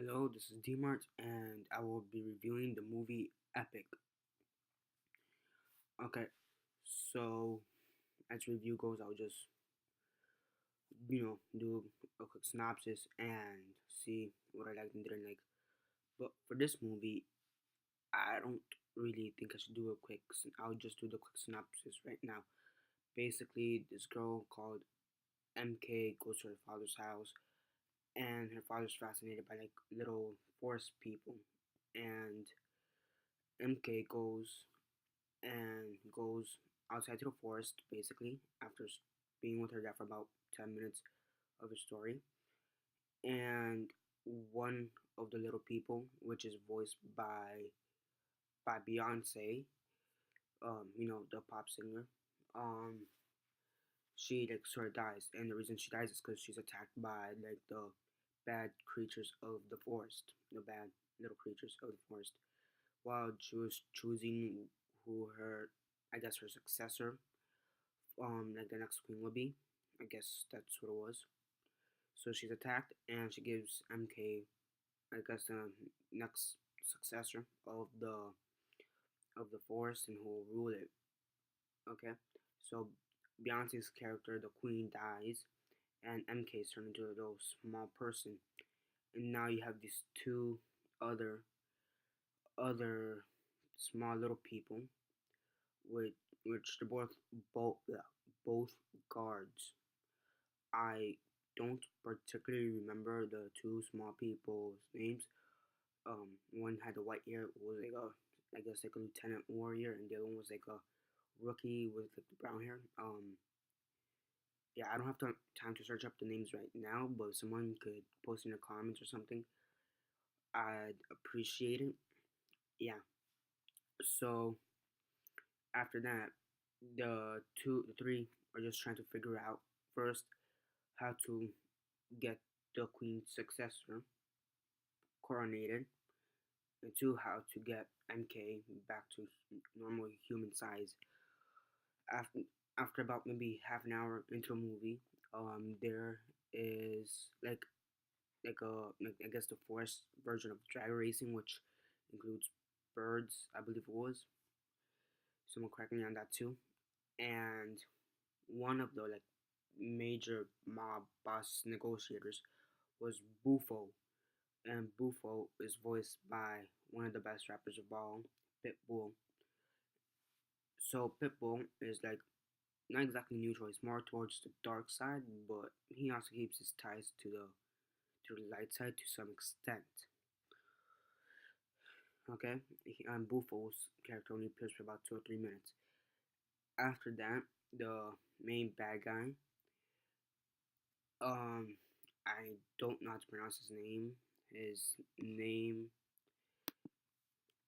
Hello, this is Dmart, and I will be reviewing the movie Epic. Okay, so as review goes, I'll just do a quick synopsis and see what I liked and didn't like. But for this movie, I don't really think I should do a quick. I'll just do the quick synopsis right now. Basically, this girl called MK goes to her father's house, and her father's fascinated by like little forest people, and MK goes outside to the forest basically after being with her dad for about 10 minutes of the story. And one of the little people, which is voiced by Beyonce, the pop singer, um, she like sort of dies, and the reason she dies is because she's attacked by like the bad creatures of the forest, the bad little creatures of the forest. While she was choosing who her, I guess her successor, like the next queen would be. I guess that's what it was. So she's attacked, and she gives MK, I guess, the next successor of the forest and who will rule it. Okay, so Beyonce's character, the queen, dies, and MK is turned into a little small person, and now you have these two other other small little people, which they're both guards. I don't particularly remember the two small people's names. One had the white hair, was like I guess like a lieutenant warrior, and the other one was like a rookie with like the brown hair. Yeah, I don't have time to search up the names right now, but if someone could post in the comments or something, I'd appreciate it. Yeah. So after that, the three are just trying to figure out first how to get the queen's successor coronated, and two, how to get MK back to normal human size. After after about maybe half an hour into the movie, there is like I guess the forest version of drag racing, which includes birds, I believe it was. Someone correct me on that too. And one of the like major mob boss negotiators was Bufo, and Bufo is voiced by one of the best rappers of all, Pitbull. So Pitbull is like not exactly neutral; he's more towards the dark side, but he also keeps his ties to the light side to some extent. Okay, and Bufo's character only appears for about 2 or 3 minutes. After that, the main bad guy, um, I don't know how to pronounce his name. His name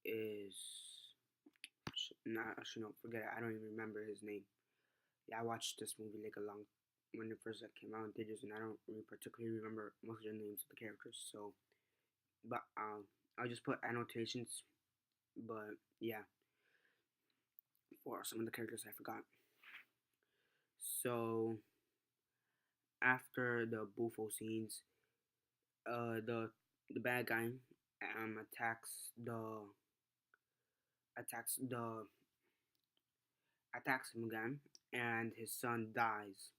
is not. I should not forget it. I don't even remember his name. Yeah, I watched this movie like a long when it first came out in theaters, and I don't really particularly remember most of the names of the characters. So, but I'll just put annotations. But yeah, for some of the characters I forgot. So after the Bufo scenes, the bad guy attacks attacks the attacks him again, and his son dies.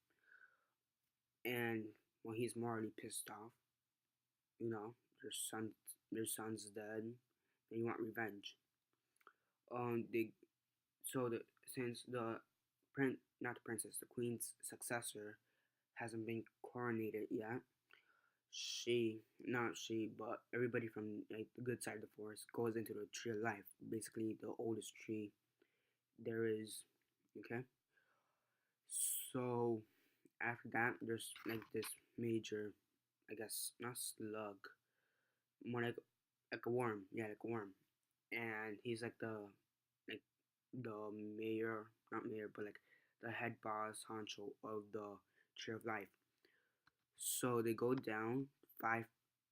And when he's morally pissed off, you know, their son their son's dead, and you want revenge. They so the since the prince not the princess the queen's successor hasn't been coronated yet, she not she but everybody from like the good side of the forest goes into the tree of life, basically the oldest tree there is. Okay, so after that there's like this major, I guess not slug, more like a worm, yeah, like a worm, and he's like the mayor, not mayor, but like the head boss honcho of the tree of life. So they go down five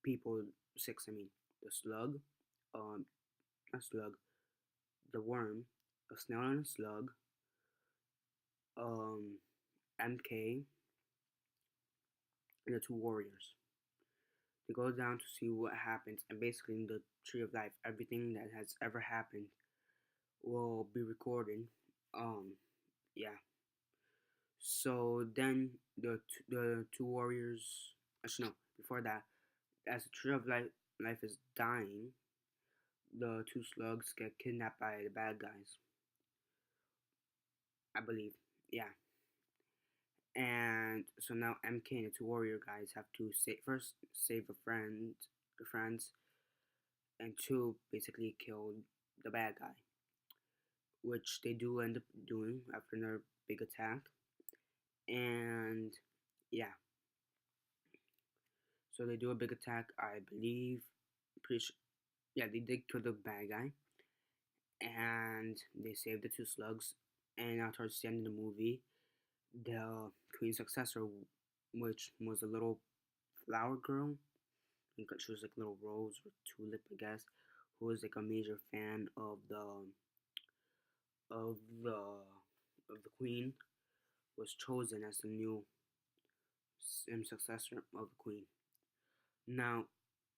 people, six. I mean, the slug, um, a slug, the worm, a snail and a slug, um, MK, and the two warriors. He goes down to see what happens, and basically in the tree of life, everything that has ever happened will be recorded. Um, yeah. So then the two warriors. Actually, no. Before that, as the tree of life is dying, the two slugs get kidnapped by the bad guys. I believe. Yeah. And so now MK and the two warrior guys have to save friends, and two basically kill the bad guy, which they do end up doing after their big attack. And yeah, so they do a big attack. I believe, pretty sure, yeah, they did kill the bad guy, and they saved the two slugs. And now towards the end of the movie, the queen's successor, which was a little flower girl, she was like a little rose or tulip, I guess, who was like a major fan of the of the queen, was chosen as the new successor of the queen. Now,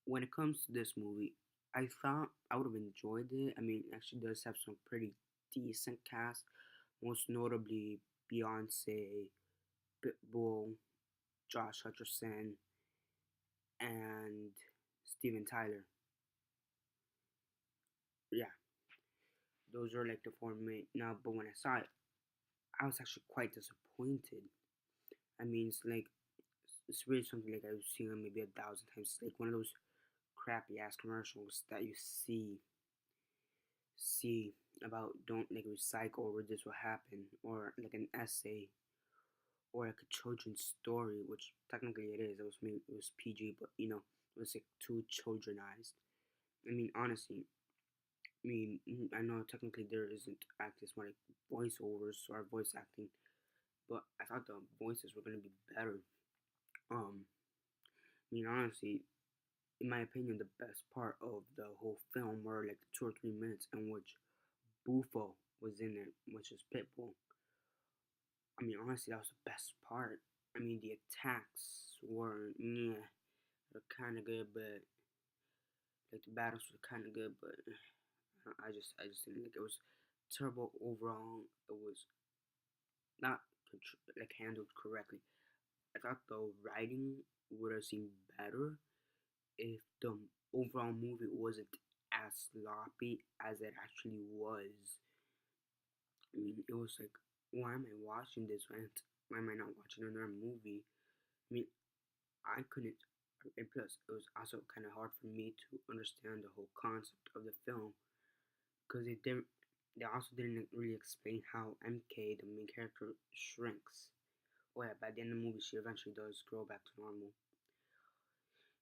when it comes to this movie, I thought I would have enjoyed it. I mean, it actually does have some pretty decent cast, most notably Beyonce, Pitbull, Josh Hutcherson, and Steven Tyler. Yeah, those are like the four main. Now, but when I saw it, I was actually quite disappointed. I mean, it's really something like I've seen maybe 1,000 times. It's like one of those crappy ass commercials that you see about don't like recycle or this will happen, or like an essay, or like a children's story, which technically it is. It was PG, but it was like too childrenized. I mean, honestly, I know technically there isn't actors more like voiceovers or voice acting, but I thought the voices were gonna be better. Um, honestly, in my opinion, the best part of the whole film were like 2 or 3 minutes in which Bufo was in it, which is Pitbull. I mean, honestly, that was the best part. I mean, the attacks were, yeah, they're kind of good, but like the battles were kind of good, but I just didn't like it. Was terrible overall. It was not like handled correctly. I thought the writing would have seemed better if the overall movie wasn't as sloppy as it actually was. I mean, it was like, why am I watching this? Why am I not watching another movie? I mean, I couldn't. And plus, it was also kind of hard for me to understand the whole concept of the film because they didn't. They also didn't really explain how MK, the main character, shrinks. Oh yeah, by the end of the movie, she eventually does grow back to normal.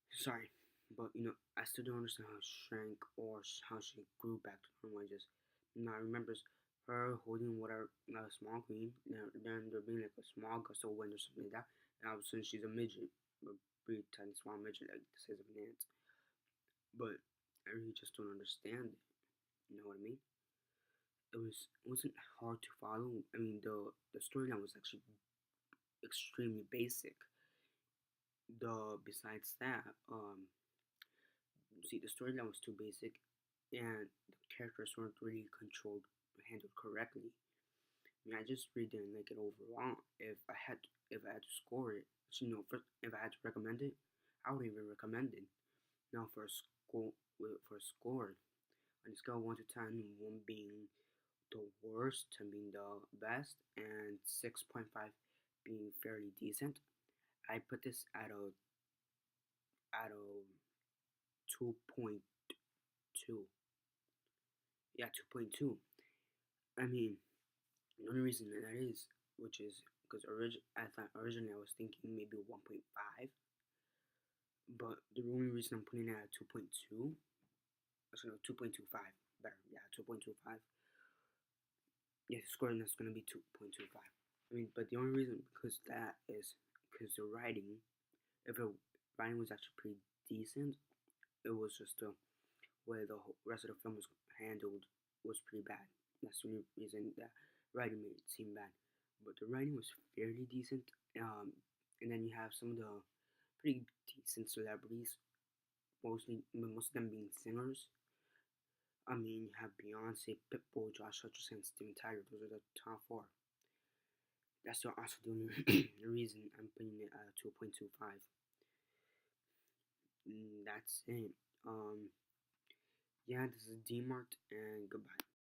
Sorry, but I still don't understand how she shrank or how she grew back to normal. I just now remembers her holding whatever a small queen. Then there being like a small gust of wind or something like that, and all of a sudden she's a midget, a pretty tiny small midget like the size of an ant. But I really just don't understand it. You know what I mean? It wasn't hard to follow. I mean the storyline was actually extremely basic. The besides that, see, the storyline was too basic, and the characters weren't really controlled, handled correctly. I mean, I just really didn't like it overall. If I had to score it, first, if I had to recommend it, I would even recommend it. Now for a score, on a scale of 1 to 10, 1 being the worst, 10 being the best, and 6.5 being fairly decent, I put this at a 2.2. Yeah, 2.2. I mean, the only reason that is, which is because I thought originally I was thinking maybe 1.5, but the only reason I'm putting it at 2.2, actually no, 2.25, better, yeah, 2.25. Yeah, the scoring is gonna be 2.25. I mean, but the only reason because that is because the writing, if the writing was actually pretty decent, it was just the way the whole rest of the film was handled was pretty bad. That's the only reason that writing made it seem bad. But the writing was fairly decent. And then you have some of the pretty decent celebrities. most of them being singers. I mean, you have Beyonce, Pitbull, Josh Hutcherson, Steven Tyler. Those are the top four. That's also the only reason I'm putting it at 2.25. That's it. Yeah, this is D Mart, and goodbye.